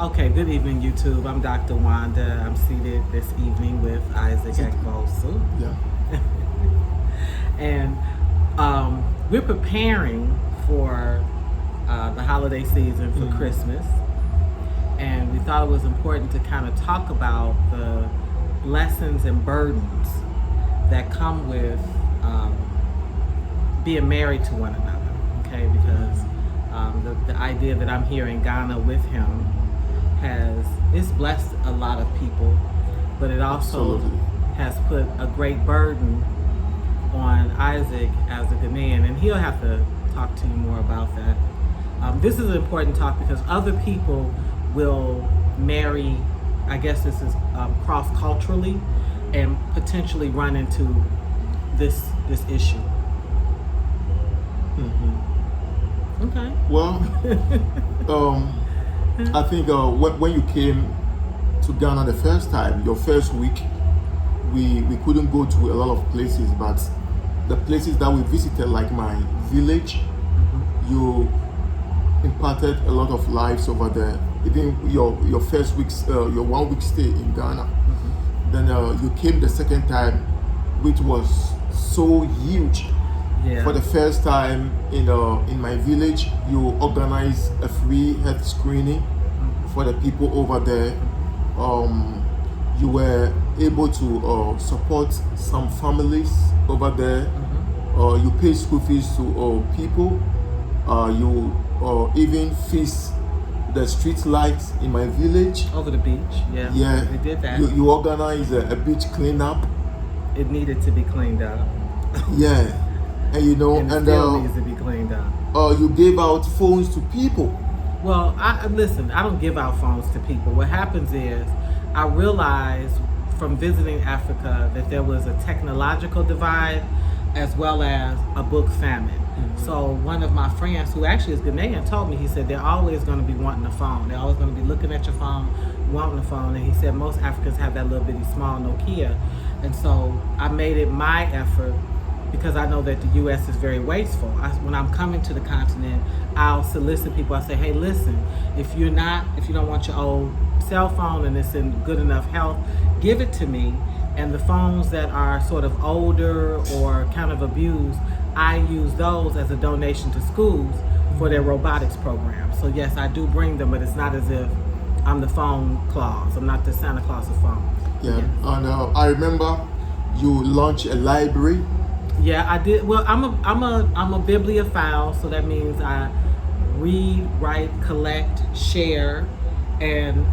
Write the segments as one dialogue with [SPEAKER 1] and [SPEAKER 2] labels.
[SPEAKER 1] Okay, good evening, YouTube. I'm Dr. Wanda. I'm seated this evening with Isaac Ekvosu.
[SPEAKER 2] Yeah.
[SPEAKER 1] And we're preparing for the holiday season for Christmas. And we thought it was important to kind of talk about the lessons and burdens that come with being married to one another. Okay, because the idea that I'm here in Ghana with him it's blessed a lot of people, but it also has put a great burden on Isaac as a Ghanaian, and he'll have to talk to you more about that. This is an important talk because other people will marry, I guess this is cross-culturally, and potentially run into this issue.
[SPEAKER 2] Mm-hmm.
[SPEAKER 1] Okay.
[SPEAKER 2] Well, I think when you came to Ghana the first time, your first week, we couldn't go to a lot of places, but the places that we visited, like my village, you imparted a lot of lives over there. Even your first week's, your 1 week stay in Ghana. Then you came the second time, which was so huge.
[SPEAKER 1] Yeah.
[SPEAKER 2] For the first time in my village, you organized a free health screening for the people over there. You were able to support some families over there. You paid school fees to people. You even fixed the street lights in my village.
[SPEAKER 1] Over the beach, yeah. We did that.
[SPEAKER 2] You organized a beach cleanup.
[SPEAKER 1] It needed to be cleaned up.
[SPEAKER 2] Yeah. And you know,
[SPEAKER 1] and it still needs to be cleaned up.
[SPEAKER 2] You gave out phones to people.
[SPEAKER 1] Well, listen, I don't give out phones to people. What happens is, I realized from visiting Africa that there was a technological divide as well as a book famine. So one of my friends, who actually is Ghanaian, told me, he said, they're always going to be wanting a phone. They're always going to be looking at your phone, wanting a phone. And he said most Africans have that little bitty small Nokia. And so I made it my effort, because I know that the U.S. is very wasteful. When I'm coming to the continent, I'll solicit people. I say, hey, listen, if you don't want your old cell phone and it's in good enough health, give it to me. And the phones that are sort of older or kind of abused, I use those as a donation to schools for their robotics program. So yes, I do bring them, but it's not as if I'm the phone Claus. I'm not the Santa Claus of phones.
[SPEAKER 2] Yeah,
[SPEAKER 1] yes.
[SPEAKER 2] And I remember you launched a library.
[SPEAKER 1] Yeah, I did. Well, I'm a bibliophile, so that means I read, write, collect, share, and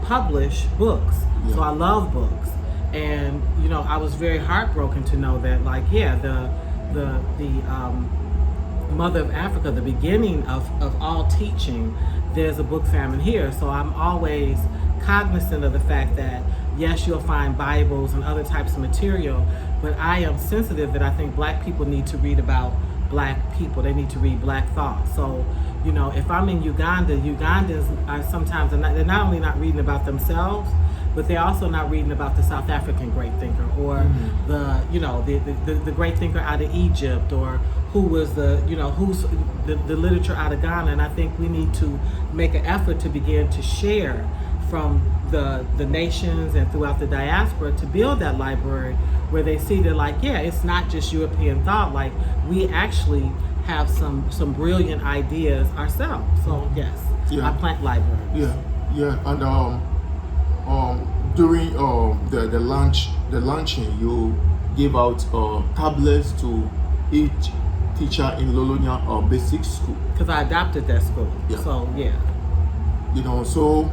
[SPEAKER 1] publish books. Yeah. So I love books, and I was very heartbroken to know that, like, yeah, the mother of Africa, the beginning of all teaching, there's a book famine here. So I'm always cognizant of the fact that yes, you'll find Bibles and other types of material, but I am sensitive that I think Black people need to read about Black people. They need to read Black thought. So, if I'm in Uganda, Ugandans are sometimes, they're not only not reading about themselves, but they're also not reading about the South African great thinker, or the great thinker out of Egypt, or who was who's the literature out of Ghana. And I think we need to make an effort to begin to share from the nations and throughout the diaspora, to build that library where they see that, like, yeah, it's not just European thought. Like, we actually have some brilliant ideas ourselves. So yes, I plant libraries.
[SPEAKER 2] Yeah, and during the launching, you gave out tablets to each teacher in Lolonia basic school.
[SPEAKER 1] Because I adopted that school. Yeah. So yeah.
[SPEAKER 2] So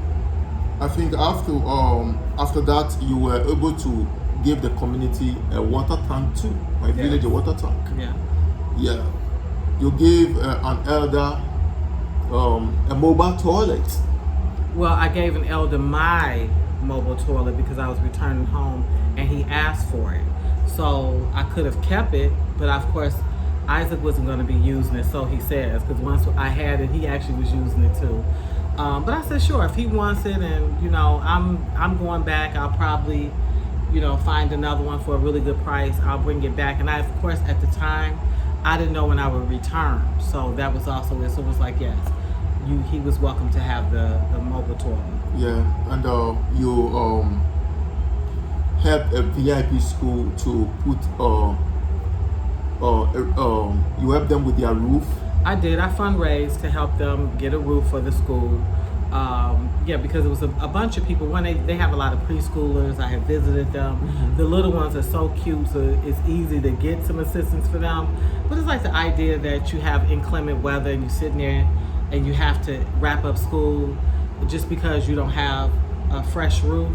[SPEAKER 2] I think after that, you were able to give the community a water tank too. My village, a water tank.
[SPEAKER 1] Yeah.
[SPEAKER 2] Yeah. You gave an elder a mobile toilet.
[SPEAKER 1] Well, I gave an elder my mobile toilet because I was returning home and he asked for it. So I could have kept it, but of course Isaac wasn't going to be using it, so he says, because once I had it, he actually was using it too. But I said, sure, if he wants it, and I'm going back, I'll probably find another one for a really good price. I'll bring it back. And I, of course, at the time, I didn't know when I would return, so that was also it. So it was like, yes, he was welcome to have the mobile toilet.
[SPEAKER 2] Yeah, and you help a VIP school to put you help them with their roof.
[SPEAKER 1] I did. I fundraised to help them get a roof for the school. Yeah, because it was a bunch of people. When they have a lot of preschoolers, I have visited them.
[SPEAKER 2] Mm-hmm.
[SPEAKER 1] The little ones are so cute, so it's easy to get some assistance for them. But it's like the idea that you have inclement weather and you're sitting there and you have to wrap up school just because you don't have a fresh roof.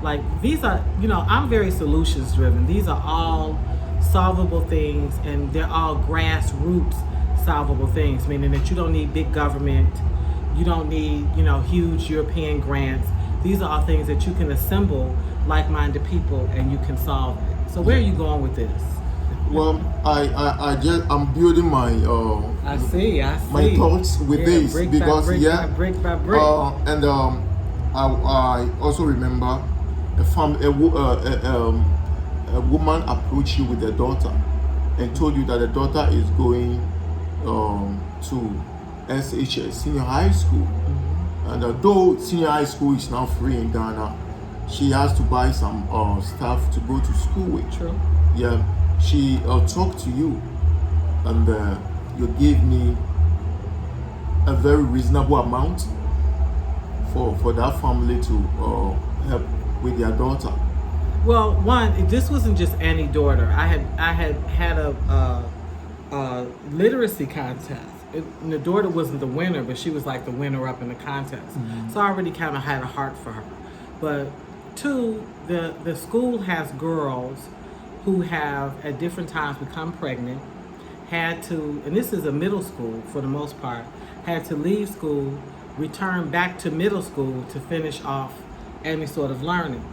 [SPEAKER 1] Like, these are, I'm very solutions driven. These are all solvable things, and they're all grassroots solvable things, meaning that you don't need big government, you don't need, huge European grants. These are all things that you can assemble like-minded people and you can solve it. So where are you going with this?
[SPEAKER 2] Well, I'm building my
[SPEAKER 1] I see.
[SPEAKER 2] my thoughts with this
[SPEAKER 1] brick
[SPEAKER 2] because
[SPEAKER 1] by brick by brick.
[SPEAKER 2] And I also remember a woman approached you with a daughter and told you that the daughter is going to SHS senior high school, and though senior high school is now free in Ghana, she has to buy some stuff to go to school with.
[SPEAKER 1] True.
[SPEAKER 2] Yeah, she talked to you, and you gave me a very reasonable amount for that family to help with their daughter.
[SPEAKER 1] Well, one, this wasn't just any daughter. I had a literacy contest. And the daughter wasn't the winner, but she was like the winner up in the contest.
[SPEAKER 2] Mm-hmm.
[SPEAKER 1] So I already kind of had a heart for her. But two, the school has girls who have at different times become pregnant, had to, and this is a middle school for the most part, had to leave school, return back to middle school to finish off any sort of learning.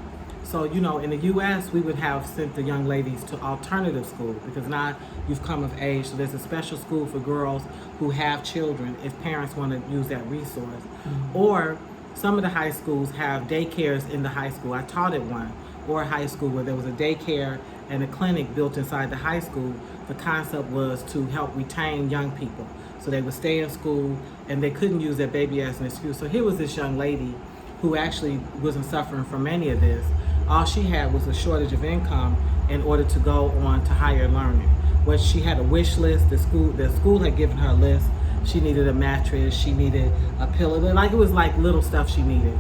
[SPEAKER 1] So, in the U.S., we would have sent the young ladies to alternative school because now you've come of age. So there's a special school for girls who have children if parents want to use that resource. Mm-hmm. Or some of the high schools have daycares in the high school. I taught at one, or a high school where there was a daycare and a clinic built inside the high school. The concept was to help retain young people. So they would stay in school and they couldn't use their baby as an excuse. So here was this young lady who actually wasn't suffering from any of this. All she had was a shortage of income in order to go on to higher learning. But she had a wish list. The school had given her a list. She needed a mattress. She needed a pillow. Like, it was like little stuff she needed.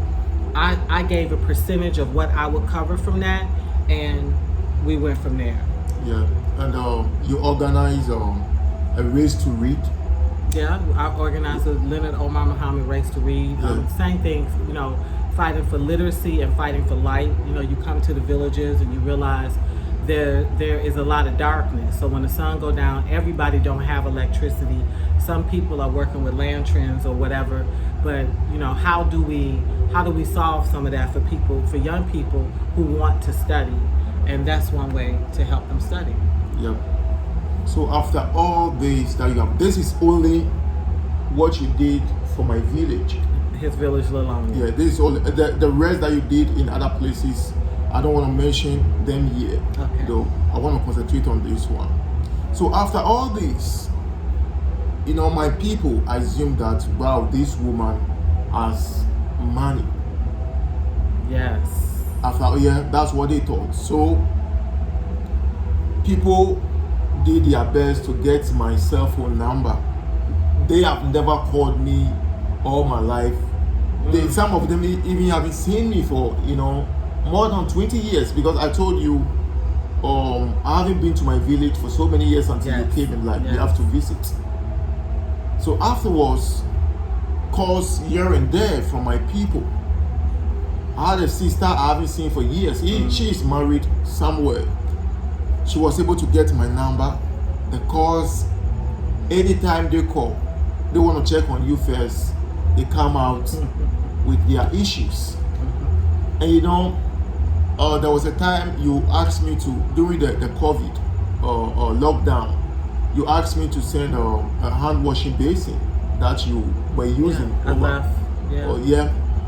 [SPEAKER 1] I gave a percentage of what I would cover from that, and we went from there.
[SPEAKER 2] Yeah, and you organize a race to read.
[SPEAKER 1] Yeah, I organized the Leonard Omar Muhammad Race to Read. Same thing, fighting for literacy and fighting for light. You come to the villages and you realize there is a lot of darkness. So when the sun go down, everybody don't have electricity. Some people are working with lanterns or whatever. But how do we solve some of that for young people who want to study? And that's one way to help them study.
[SPEAKER 2] Yep. So after all this that you have, this is only what you did for my village.
[SPEAKER 1] His village alone.
[SPEAKER 2] Yeah, this is all the rest that you did in other places. I don't want to mention them here.
[SPEAKER 1] Okay.
[SPEAKER 2] Though I want to concentrate on this one. So after all this, my people assume that, wow, this woman has money.
[SPEAKER 1] Yes.
[SPEAKER 2] That's what they thought. So people did their best to get my cell phone number. They have never called me all my life. Some of them even haven't seen me for more than 20 years, because I told you I haven't been to my village for so many years until you came and we have to visit. So afterwards, calls here and there from my people. I had a sister I haven't seen for years. She is married somewhere. She was able to get my number. The calls, anytime they call, they want to check on you first. They come out with their issues. And there was a time you asked me to, during the COVID lockdown, you asked me to send a hand washing basin that you were using.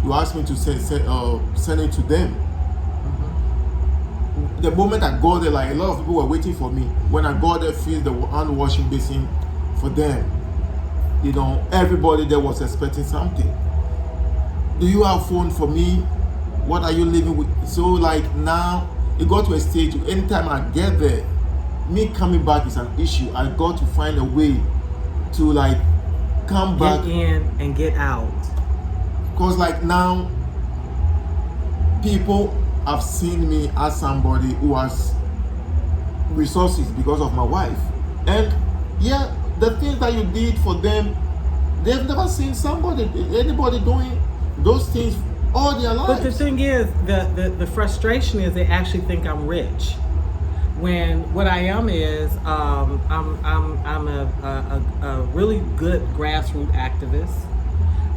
[SPEAKER 2] You asked me to send it to them. The moment I got there, like, a lot of people were waiting for me. When I got there, filled the hand washing basin for them. everybody there was expecting something. Do you have phone for me? What are you living with? So like now, it got to a stage, anytime I get there, me coming back is an issue. I got to find a way to like come back.
[SPEAKER 1] Get in and get out.
[SPEAKER 2] Because like now, people have seen me as somebody who has resources because of my wife. And yeah, the things that you did for them, they've never seen anybody doing those things all their lives.
[SPEAKER 1] But the thing is, the frustration is they actually think I'm rich. When what I am is I'm a really good grassroots activist.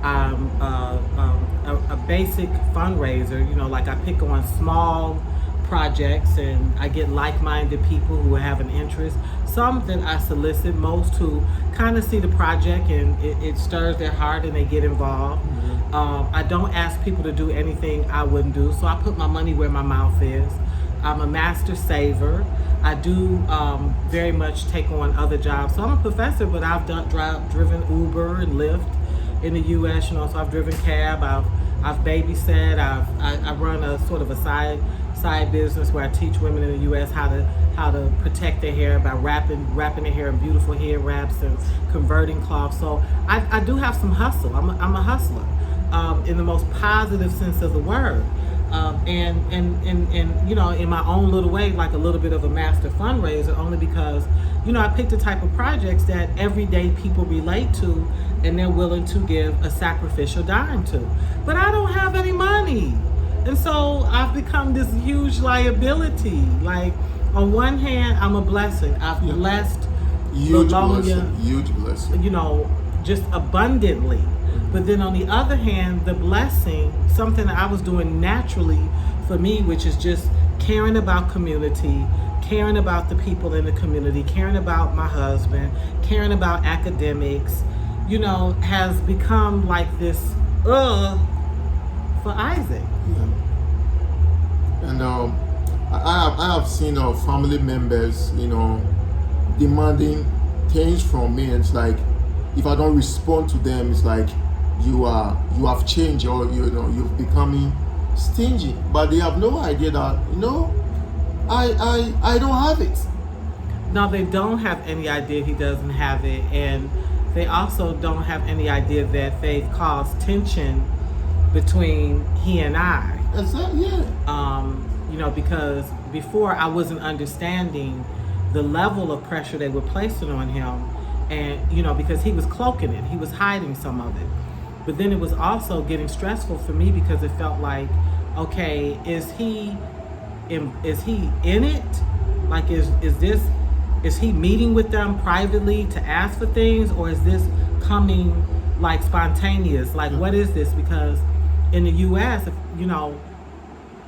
[SPEAKER 1] I'm a basic fundraiser. Like I pick on small projects and I get like-minded people who have an interest. Some that I solicit, most who kind of see the project and it stirs their heart and they get involved. Mm-hmm. I don't ask people to do anything I wouldn't do, so I put my money where my mouth is. I'm a master saver. I do very much take on other jobs. So I'm a professor, but I've driven Uber and Lyft in the U.S. So I've driven cab. I've babysat. I run a sort of a side business where I teach women in the U.S. how to protect their hair by wrapping their hair in beautiful hair wraps and converting cloth. So I do have some hustle. I'm a hustler in the most positive sense of the word. And in my own little way, like a little bit of a master fundraiser, only because I picked the type of projects that everyday people relate to and they're willing to give a sacrificial dime to. But I don't have any money. And so I've become this huge liability. Like, on one hand, I'm a blessing. I've blessed
[SPEAKER 2] huge blessing.
[SPEAKER 1] Just abundantly. But then on the other hand, the blessing, something that I was doing naturally for me, which is just caring about community, caring about the people in the community, caring about my husband, caring about academics, has become like this for Isaac.
[SPEAKER 2] Yeah. And I have seen family members, demanding things from me. And it's like, if I don't respond to them, it's like you have changed, or you've becoming stingy. But they have no idea that I don't have it.
[SPEAKER 1] No, they don't have any idea he doesn't have it, and they also don't have any idea that they've caused tension between he and I.
[SPEAKER 2] Exactly. Yeah.
[SPEAKER 1] Because before I wasn't understanding the level of pressure they were placing on him, and because he was cloaking it, he was hiding some of it. But then it was also getting stressful for me because it felt like, okay, is he in it? Like, is he meeting with them privately to ask for things, or is this coming like spontaneous? Like, what is this? Because in the U.S.,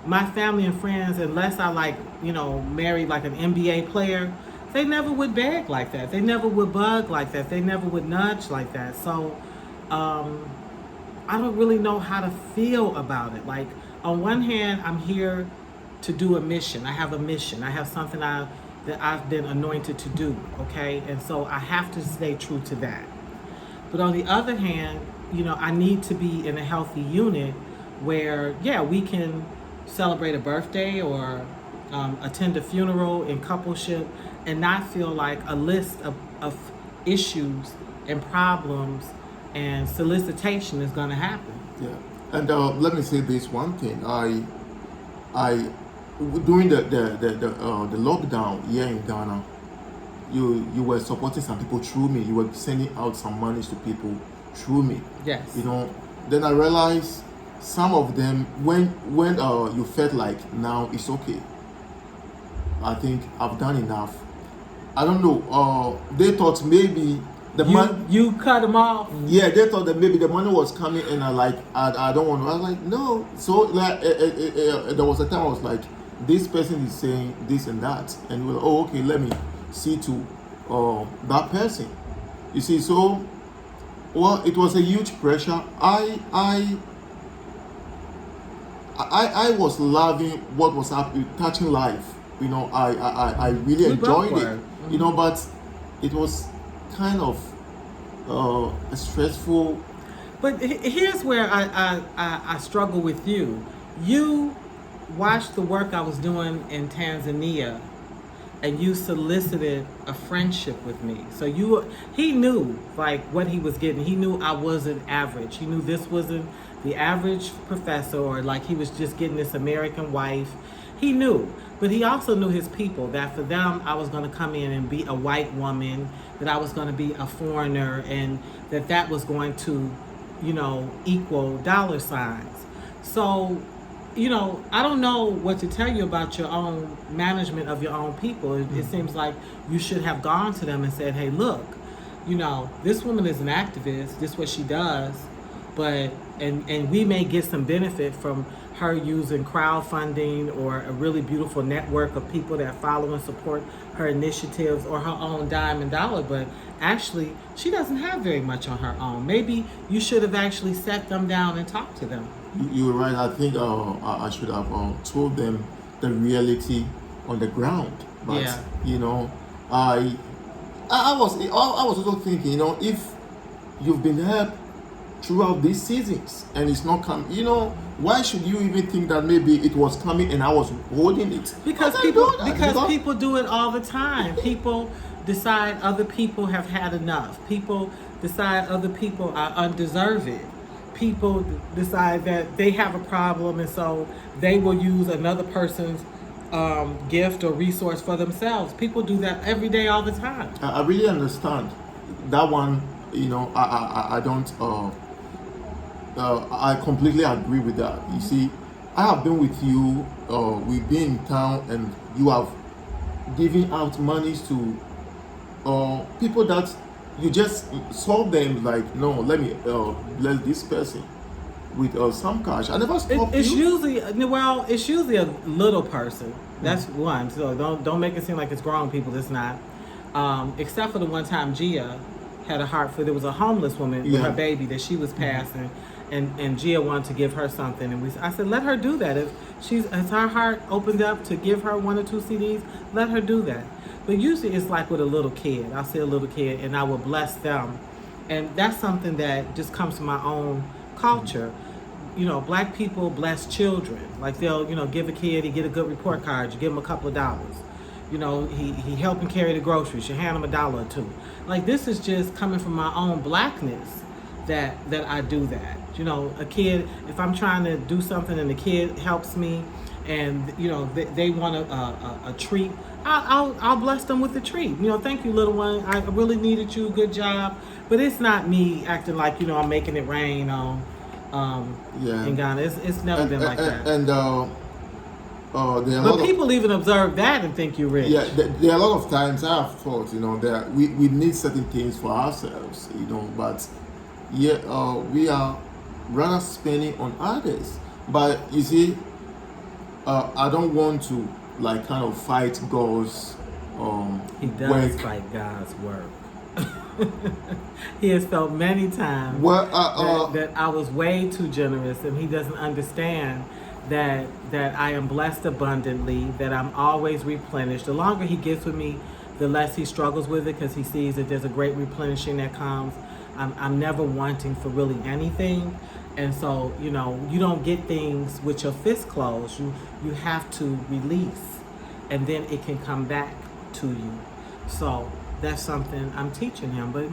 [SPEAKER 1] my family and friends, unless I married like an NBA player, they never would beg like that. They never would bug like that. They never would nudge like that. So I don't really know how to feel about it. Like, on one hand, I'm here to do a mission. I have a mission. I have something that I've been anointed to do, okay? And so I have to stay true to that. But on the other hand, I need to be in a healthy unit where, we can celebrate a birthday or attend a funeral in coupleship and not feel like a list of issues and problems and solicitation is going to happen.
[SPEAKER 2] Yeah. And let me say this one thing. I during the lockdown here in Ghana, you were supporting some people through me. You were sending out some monies to people through me.
[SPEAKER 1] Yes.
[SPEAKER 2] Then I realized some of them, when you felt like now it's okay, I think I've done enough. I don't know. They thought maybe
[SPEAKER 1] you cut them off.
[SPEAKER 2] Yeah, they thought that maybe the money was coming, and I don't want to. I was like, no. So there was a time I was like, this person is saying this and that, and we're like, oh, okay, let me see to that person. You see, so it was a huge pressure. I was loving what was happening, touching life. I really enjoyed it.
[SPEAKER 1] Mm-hmm.
[SPEAKER 2] But it was kind of stressful.
[SPEAKER 1] But here's where I struggle with you. You watched the work I was doing in Tanzania, and you solicited a friendship with me. So he knew like what he was getting. He knew I wasn't average. He knew this wasn't the average professor, or like he was just getting this American wife. He knew, but he also knew his people, that for them I was going to come in and be a white woman, that I was going to be a foreigner, and that was going to, equal dollar signs. So, I don't know what to tell you about your own management of your own people. It seems like you should have gone to them and said, hey, look, this woman is an activist. This is what she does. But, and we may get some benefit from her using crowdfunding or a really beautiful network of people that follow and support her initiatives, or her own dime and dollar. But actually, she doesn't have very much on her own. Maybe you should have actually sat them down and talked to them.
[SPEAKER 2] You're right. I think I should have told them the reality on the ground. But I was also thinking, if you've been helped throughout these seasons and it's not come, why should you even think that maybe it was coming and I was holding it?
[SPEAKER 1] Because people do it all the time. People decide other people have had enough. People decide other people are undeserving. People decide that they have a problem, and so they will use another person's gift or resource for themselves. People do that every day, all the time.
[SPEAKER 2] I really understand that one. I don't. I completely agree with that. You see, I have been with you. We've been in town, and you have given out monies to people that you just saw them like, no, let me bless this person with some cash. I never stopped
[SPEAKER 1] It's
[SPEAKER 2] you.
[SPEAKER 1] it's usually a little person. That's one. So don't make it seem like it's grown people. It's not. Except for the one time Gia had a heart for. There was a homeless woman with her baby that she was passing, and Gia wanted to give her something, and I said, let her do that. If has her heart opened up to give her 1 or 2 CDs, let her do that. But usually it's like with a little kid. I'll see a little kid and I will bless them. And that's something that just comes from my own culture. Black people bless children. Like they'll, give a kid, he get a good report card, you give him a couple of dollars. He helping carry the groceries, you hand him $1 or 2. Like this is just coming from my own blackness that I do that. A kid, if I'm trying to do something and the kid helps me, and they want a treat, I'll bless them with the treat. Thank you, little one. I really needed you. Good job. But it's not me acting like I'm making it rain on in Ghana. It's never been like that.
[SPEAKER 2] And
[SPEAKER 1] but people even observe that and think you're rich.
[SPEAKER 2] Yeah, there are a lot of times I have thought, that we need certain things for ourselves, but we are rather spending on others. But you see, I don't want to like kind of fight God's
[SPEAKER 1] he does
[SPEAKER 2] work.
[SPEAKER 1] fight God's work. He has felt many times that I was way too generous, and he doesn't understand that I am blessed abundantly, that I'm always replenished. The longer he gets with me, the less he struggles with it, because he sees that there's a great replenishing that comes. I'm never wanting for really anything. And so, you don't get things with your fist closed. You have to release, and then it can come back to you. So that's something I'm teaching him. But,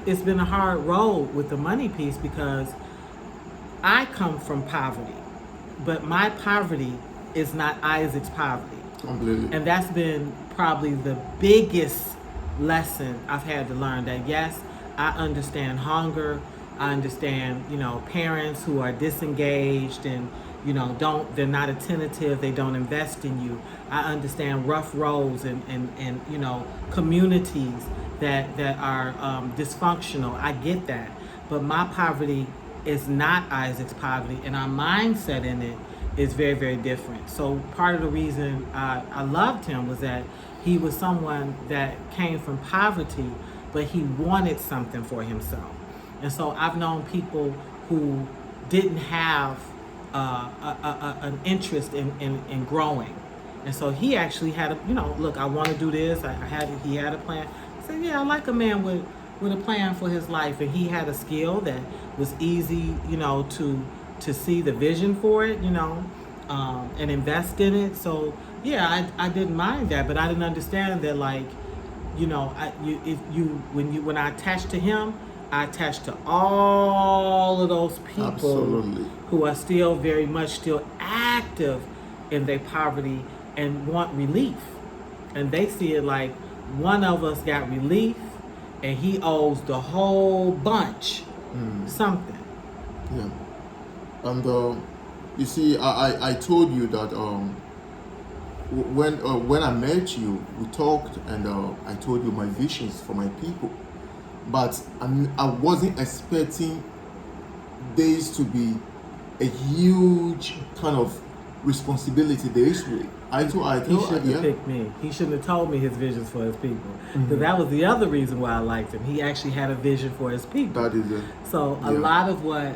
[SPEAKER 1] it's been a hard road with the money piece, because I come from poverty, but my poverty is not Isaac's poverty.
[SPEAKER 2] Completely.
[SPEAKER 1] And that's been probably the biggest lesson I've had to learn, that yes, I understand hunger. I understand, parents who are disengaged and, they're not attentive, they don't invest in you. I understand rough roads and communities that are dysfunctional. I get that. But my poverty is not Isaac's poverty, and our mindset in it is very, very different. So part of the reason I loved him was that he was someone that came from poverty, but he wanted something for himself. And so I've known people who didn't have an interest in growing. And so he actually had look, I want to do this. He had a plan. I said, yeah, I like a man with with a plan for his life, and he had a skill that was easy, to see the vision for it, and invest in it. So yeah, I didn't mind that, but I didn't understand that, like, when I attached to him, I attached to all of those people
[SPEAKER 2] Absolutely.
[SPEAKER 1] who are still very much still active in their poverty and want relief. And they see it like one of us got relief and he owes the whole bunch something.
[SPEAKER 2] Yeah. And you see, I told you that when I met you, we talked, and I told you my visions for my people. But I wasn't expecting this to be a huge kind of responsibility this way.
[SPEAKER 1] He shouldn't have picked me. He shouldn't have told me his visions for his people. Because that was the other reason why I liked him. He actually had a vision for his people.
[SPEAKER 2] That is it.
[SPEAKER 1] So a lot of what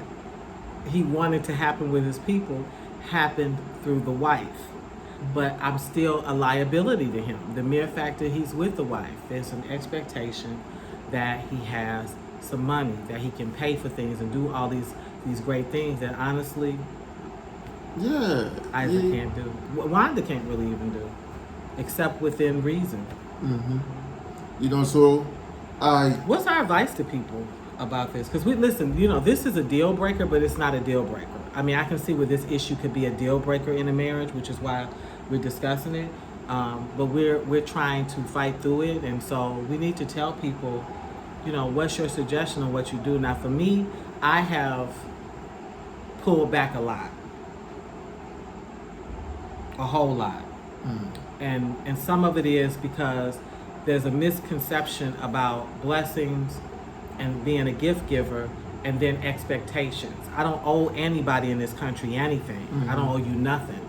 [SPEAKER 1] he wanted to happen with his people happened through the wife. But I'm still a liability to him. The mere fact that he's with the wife, there's an expectation that he has some money, that he can pay for things and do all these great things that honestly Isaac can't do. Wanda can't really even do, except within reason.
[SPEAKER 2] So
[SPEAKER 1] What's our advice to people about this? Because this is a deal breaker, but it's not a deal breaker. I mean, I can see where this issue could be a deal breaker in a marriage, which is why we're discussing it. But we're trying to fight through it, and so we need to tell people, what's your suggestion on what you do. Now, for me, I have pulled back a lot, a whole lot, and some of it is because there's a misconception about blessings and being a gift giver, and then expectations. I don't owe anybody in this country anything. I don't owe you nothing.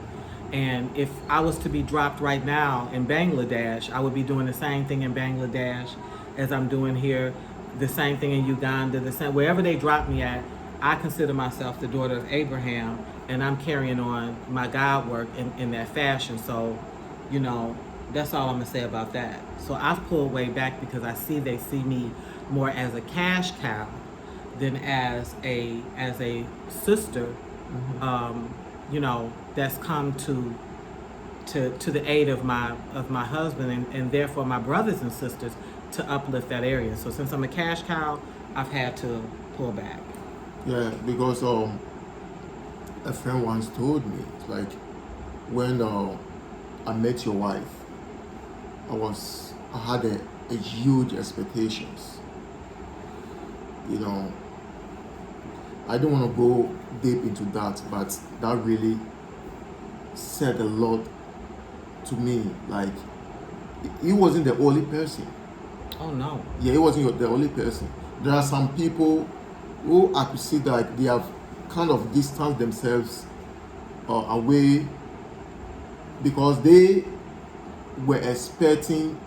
[SPEAKER 1] And if I was to be dropped right now in Bangladesh, I would be doing the same thing in Bangladesh as I'm doing here, the same thing in Uganda, wherever they drop me at. I consider myself the daughter of Abraham, and I'm carrying on my God work in that fashion. So, that's all I'm gonna say about that. So I've pulled way back because they see me more as a cash cow than as a sister, that's come to the aid of my husband and therefore my brothers and sisters to uplift that area. So since I'm a cash cow, I've had to pull back.
[SPEAKER 2] Yeah, because a friend once told me, like, when I met your wife, I had a huge expectations. I don't want to go deep into that, but that really said a lot to me. Like, he wasn't the only person.
[SPEAKER 1] Oh no.
[SPEAKER 2] Yeah, he wasn't the only person. There are some people who I could see that they have kind of distanced themselves away because they were expecting,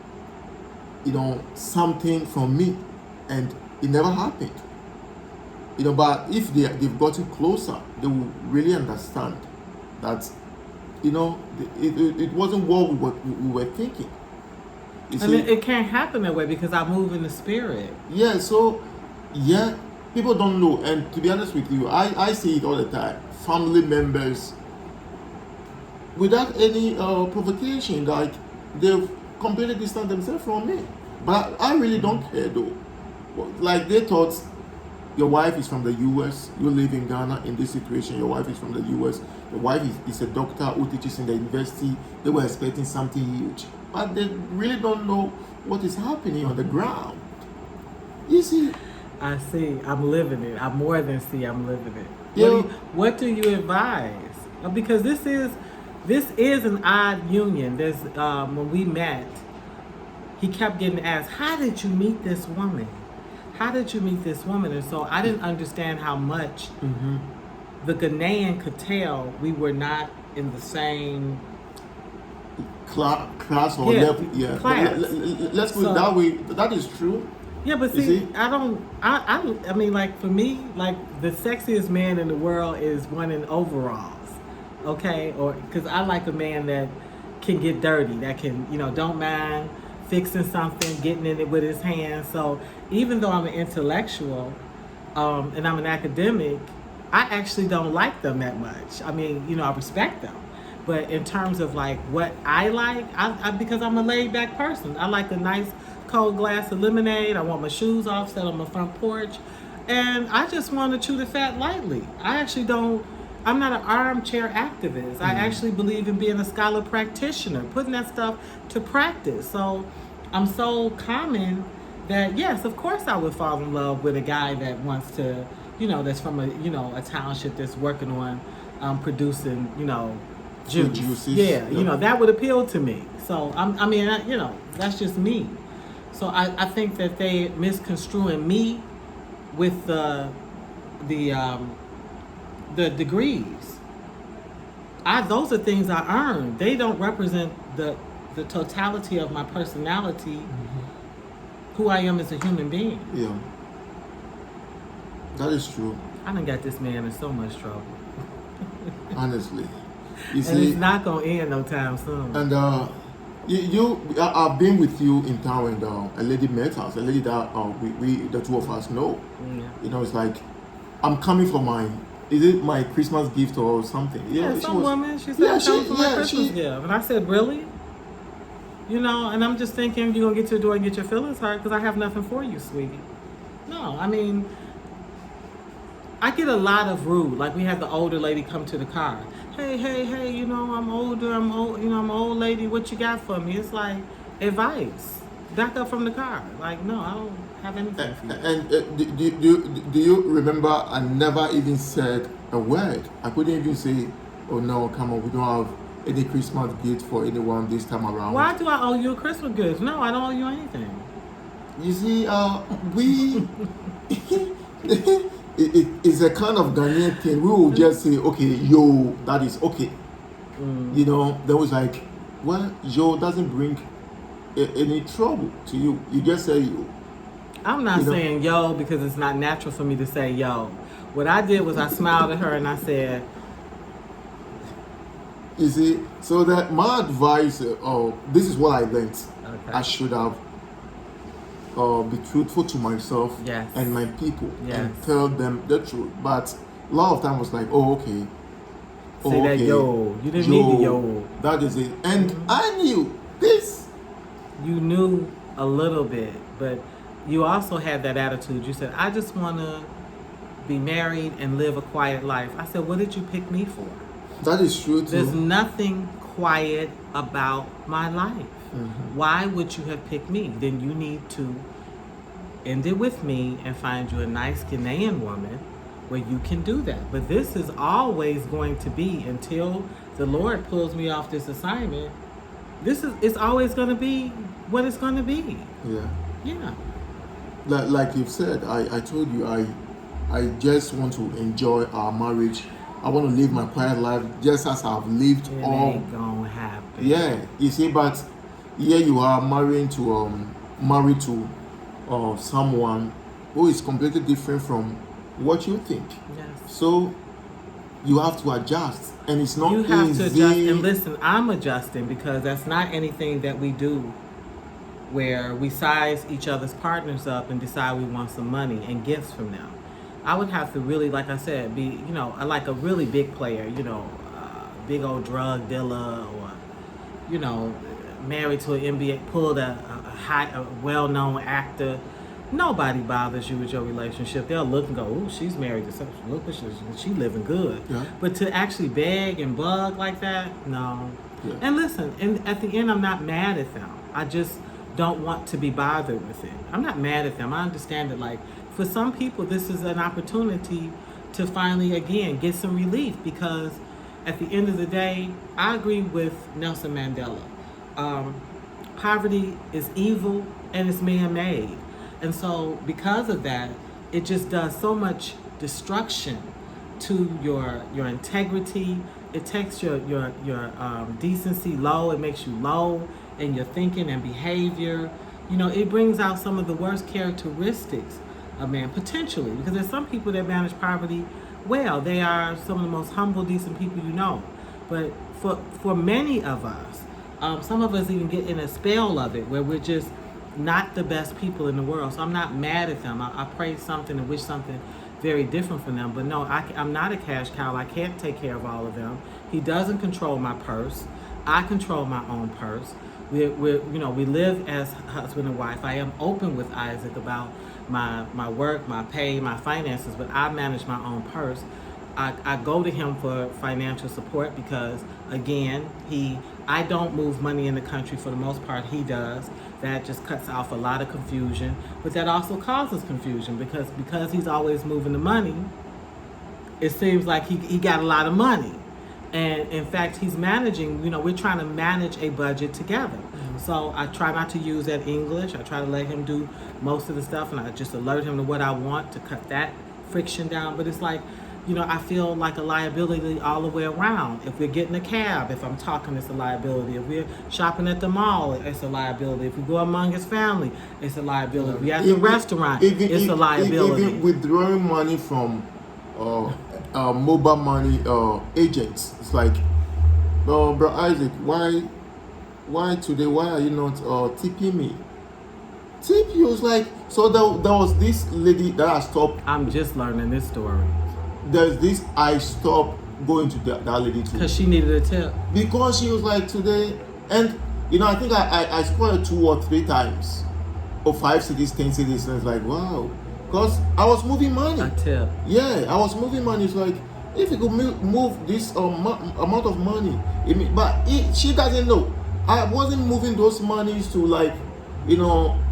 [SPEAKER 2] something from me, and it never happened. But if they've gotten closer, they will really understand that, it wasn't what we were thinking.
[SPEAKER 1] It can't happen that way because I move in the spirit.
[SPEAKER 2] Yeah, so, people don't know. And to be honest with you, I see it all the time. Family members, without any provocation, like, they've completely distanced themselves from me. But I really don't care, though. Like, they thought, your wife is from the U.S., you live in Ghana in this situation, your wife is from the U.S., your wife is a doctor who teaches in the university. They were expecting something huge. But they really don't know what is happening on the ground. You see?
[SPEAKER 1] I see. I'm living it. I more than see. I'm living it.
[SPEAKER 2] Yeah.
[SPEAKER 1] What do you advise? Because this is an odd union. There's when we met, he kept getting asked, "How did you meet this woman? How did you meet this woman?" And so I didn't understand how much the Ghanaian could tell we were not in the same
[SPEAKER 2] class or level. Yeah.
[SPEAKER 1] Class.
[SPEAKER 2] Let's put it that way. That is true.
[SPEAKER 1] Yeah, but see, I mean, like, for me, like, the sexiest man in the world is one in overalls, okay? Or because I like a man that can get dirty, that can, don't mind fixing something, getting in it with his hands. So even though I'm an intellectual and I'm an academic, I actually don't like them that much. I mean, I respect them. But in terms of like what I like, I because I'm a laid back person. I like a nice cold glass of lemonade. I want my shoes off, set on my front porch. And I just want to chew the fat lightly. I'm not an armchair activist. I actually believe in being a scholar practitioner, putting that stuff to practice. So I'm so common that, yes, of course I would fall in love with a guy that wants to, that's from a township that's working on producing, juice.
[SPEAKER 2] Juices.
[SPEAKER 1] Yeah, that would appeal to me. So, that's just me. So I think that they misconstruing me with the degrees. Those are things I earned. They don't represent the totality of my personality, who I am as a human being.
[SPEAKER 2] Yeah. That is true.
[SPEAKER 1] I done got this man in so much trouble.
[SPEAKER 2] Honestly.
[SPEAKER 1] And it's not gonna end no time soon.
[SPEAKER 2] And I've been with you in town, and a lady met us, a lady that we the two of us know.
[SPEAKER 1] Yeah.
[SPEAKER 2] It's like, I'm coming for is it my Christmas gift or something?
[SPEAKER 1] Yeah, some woman, she said, I'm coming for my Christmas gift. And I said, really? And I'm just thinking, you're going to get to the door and get your feelings hurt because I have nothing for you, sweetie. No, I mean, I get a lot of rude. Like, we had the older lady come to the car. Hey, I'm older, I'm an old lady, what you got for me? It's like, advice. Back up from the car. Like, no, I don't have anything for you.
[SPEAKER 2] And do you remember I never even said a word? I couldn't even say, oh no, come on, we don't have any Christmas gift for anyone this time around.
[SPEAKER 1] Why do I owe you a Christmas gift? No, I don't owe you anything.
[SPEAKER 2] You see, it's a kind of Ghanaian thing. We will just say, okay, yo, that is okay. There was like, well, yo doesn't bring any trouble to you. You just say yo.
[SPEAKER 1] I'm not saying yo because it's not natural for me to say yo. What I did was I smiled at her and I said,
[SPEAKER 2] you see, so that my advice, this is what I learned.
[SPEAKER 1] Okay.
[SPEAKER 2] I should have be truthful to myself and my people and tell them the truth. But a lot of time was like, oh, okay.
[SPEAKER 1] Say that yo. You didn't need the yo.
[SPEAKER 2] That is it. And I knew this.
[SPEAKER 1] You knew a little bit, but you also had that attitude. You said, I just want to be married and live a quiet life. I said, what did you pick me for?
[SPEAKER 2] That is true too.
[SPEAKER 1] There's nothing quiet about my life. Why would you have picked me? Then you need to end it with me and find you a nice Ghanaian woman where you can do that. But this is always going to be, until the Lord pulls me off this assignment, it's always going to be what it's going to be. Yeah.
[SPEAKER 2] Like you've said, I told you, I just want to enjoy our marriage. I want to live my quiet life just as I've lived
[SPEAKER 1] it
[SPEAKER 2] all.
[SPEAKER 1] Ain't gonna happen.
[SPEAKER 2] Yeah, you see, but here you are married to someone who is completely different from what you think.
[SPEAKER 1] Yes.
[SPEAKER 2] So you have to adjust, and it's not easy.
[SPEAKER 1] You have to adjust, and listen, I'm adjusting because that's not anything that we do where we size each other's partners up and decide we want some money and gifts from them. I would have to really, like I said, be, like a really big player, big old drug dealer, or, married to an NBA, pulled a well-known actor. Nobody bothers you with your relationship. They'll look and go, "Ooh, she's married to such. Look, she living good."
[SPEAKER 2] Yeah.
[SPEAKER 1] But to actually beg and bug like that, no.
[SPEAKER 2] Yeah.
[SPEAKER 1] And listen, and at the end, I'm not mad at them. I just don't want to be bothered with it. I'm not mad at them. I understand that, like, for some people, this is an opportunity to finally, again, get some relief, because at the end of the day, I agree with Nelson Mandela. Poverty is evil and it's man-made. And so because of that, it just does so much destruction to your integrity. It takes your decency low. It makes you low in your thinking and behavior. It brings out some of the worst characteristics of man, potentially, because there's some people that manage poverty well. They are some of the most humble, decent people you know. But for many of us, some of us even get in a spell of it where we're just not the best people in the world. So I'm not mad at them. I pray something and wish something very different from them. But no, I'm not a cash cow. I can't take care of all of them. He doesn't control my purse. I control my own purse. We live as husband and wife. I am open with Isaac about my work, my pay, my finances, but I manage my own purse. I go to him for financial support because, again, I don't move money in the country for the most part. He does. That just cuts off a lot of confusion, but that also causes confusion because he's always moving the money. It seems like he got a lot of money. And in fact, he's managing, we're trying to manage a budget together. Mm-hmm. So I try not to use that English. I try to let him do most of the stuff, and I just alert him to what I want to cut that friction down. But it's like, I feel like a liability all the way around. If we're getting a cab, if I'm talking, it's a liability. If we're shopping at the mall, it's a liability. If we go among his family, it's a liability. If we're at the restaurant, it's a liability.
[SPEAKER 2] Even withdrawing money from mobile money agents, it's like, bro Isaac, why today? Why are you not tipping me? Tip you? It's like, so there was this lady that I stopped.
[SPEAKER 1] I'm just learning this story.
[SPEAKER 2] There's this, I stopped going to that lady too.
[SPEAKER 1] Because she needed a tip.
[SPEAKER 2] Because she was like today, and I think I scored 2 or 3 times, or 5 cities, 10 cities, and it's like, wow. Because I was moving money.
[SPEAKER 1] A tip.
[SPEAKER 2] Yeah, I was moving money. It's like, if you could move this amount of money, she doesn't know. I wasn't moving those monies to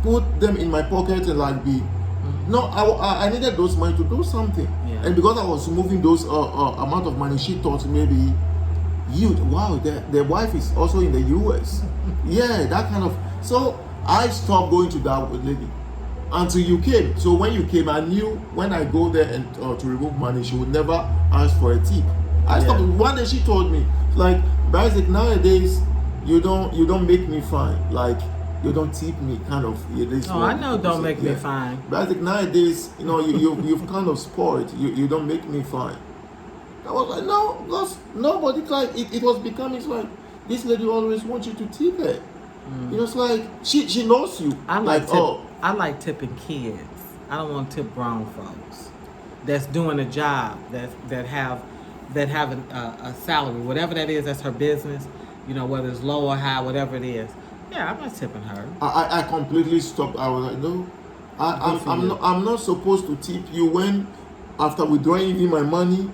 [SPEAKER 2] put them in my pocket and be. No, I needed those money to do something. Yeah. And because I was moving those amount of money, she thought maybe, their wife is also in the US. Yeah, that kind of. So I stopped going to that lady until you came. So when you came, I knew when I go there and to remove money, she would never ask for a tip. I stopped. One day she told me, like, Isaac, nowadays you don't make me fine. Like, you don't tip me, kind of.
[SPEAKER 1] I know, don't make me fine.
[SPEAKER 2] But I think nowadays, you've kind of spoiled. You don't make me fine. I was like, no, because nobody, like, it was becoming like, this lady always wants you to tip her. It's like, she knows you.
[SPEAKER 1] I like tipping kids. I don't want to tip grown folks that's doing a job, that have a salary, whatever that is. That's her business. Whether it's low or high, whatever it is. Yeah, I'm not tipping her. I
[SPEAKER 2] completely stopped. I was like, no, I'm not supposed to tip you when, after withdrawing even my money,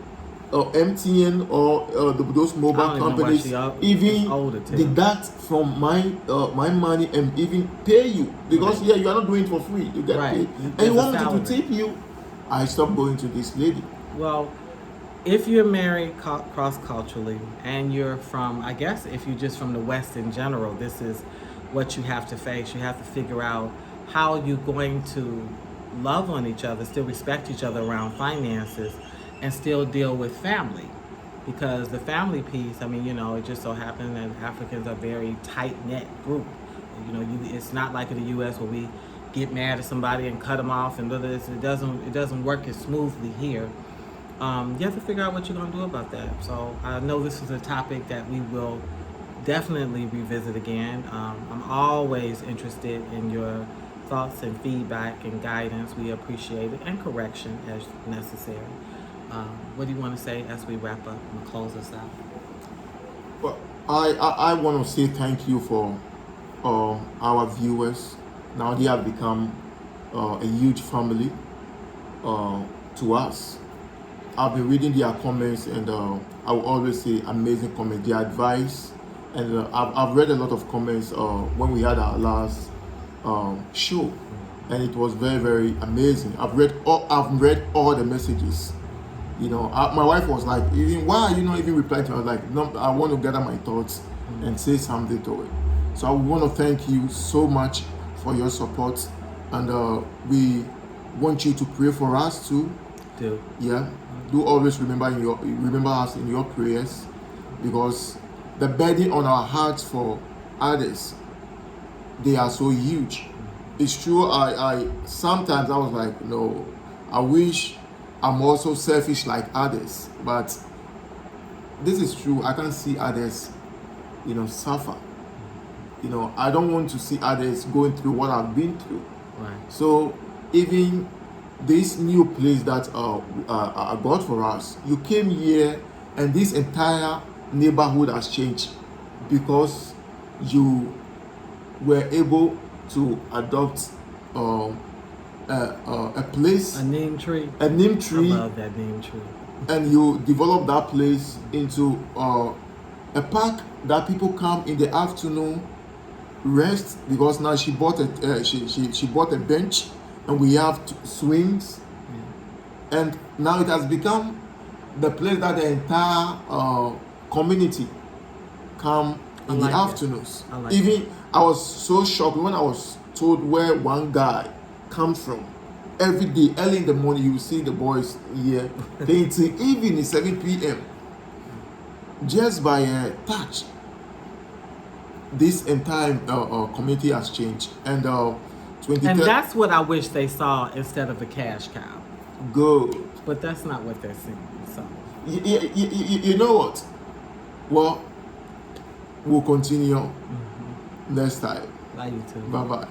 [SPEAKER 2] or MTN or those mobile companies even deduct from my money and even pay you, because you are not doing it for free. You get paid, and you want me to tip you. I stopped going to this lady.
[SPEAKER 1] Well, if you're married cross-culturally and you're from, I guess if you're just from the West in general, this is what you have to face. You have to figure out how you're going to love on each other, still respect each other around finances, and still deal with family. Because the family piece, it just so happens that Africans are a very tight-knit group. It's not like in the U.S. where we get mad at somebody and cut them off and do this. It doesn't work as smoothly here. You have to figure out what you're going to do about that. So I know this is a topic that we will definitely revisit again. I'm always interested in your thoughts and feedback and guidance. We appreciate it, and correction as necessary. What do you want to say as we wrap up and close this out?
[SPEAKER 2] Well, I want to say thank you for our viewers. Now they have become a huge family to us. I've been reading their comments, and I will always say amazing comments, their advice. And I've read a lot of comments when we had our last show, and it was very, very amazing. I've read all the messages. My wife was like, why are you not even replying to me? I was like, no, I want to gather my thoughts and say something to it. So I want to thank you so much for your support, and we want you to pray for us too. Do always remember us in your prayers, because the burden on our hearts for others, they are so huge. It's true. I sometimes I was like, no, I wish I'm also selfish like others, but this is true. I can see others, suffer, You know, I don't want to see others going through what I've been through.
[SPEAKER 1] Right.
[SPEAKER 2] So even this new place that I got for us, you came here and this entire neighborhood has changed because you were able to adopt a place,
[SPEAKER 1] A neem tree.
[SPEAKER 2] a neem
[SPEAKER 1] I
[SPEAKER 2] tree,
[SPEAKER 1] love that neem tree.
[SPEAKER 2] and you develop that place into a park that people come in the afternoon, rest, because now she bought she bought a bench and we have swings, and now it has become the place that the entire community come in the afternoons. Even I was so shocked when I was told where one guy comes from. Every day, early in the morning, you see the boys here playing till evening, 7 p.m. Just by a touch, this entire community has changed. And 20
[SPEAKER 1] And that's what I wish they saw instead of a cash cow.
[SPEAKER 2] good.
[SPEAKER 1] But that's not what they're seeing. So
[SPEAKER 2] You know what? Well, we'll continue next time.
[SPEAKER 1] bye, you too.
[SPEAKER 2] Bye bye.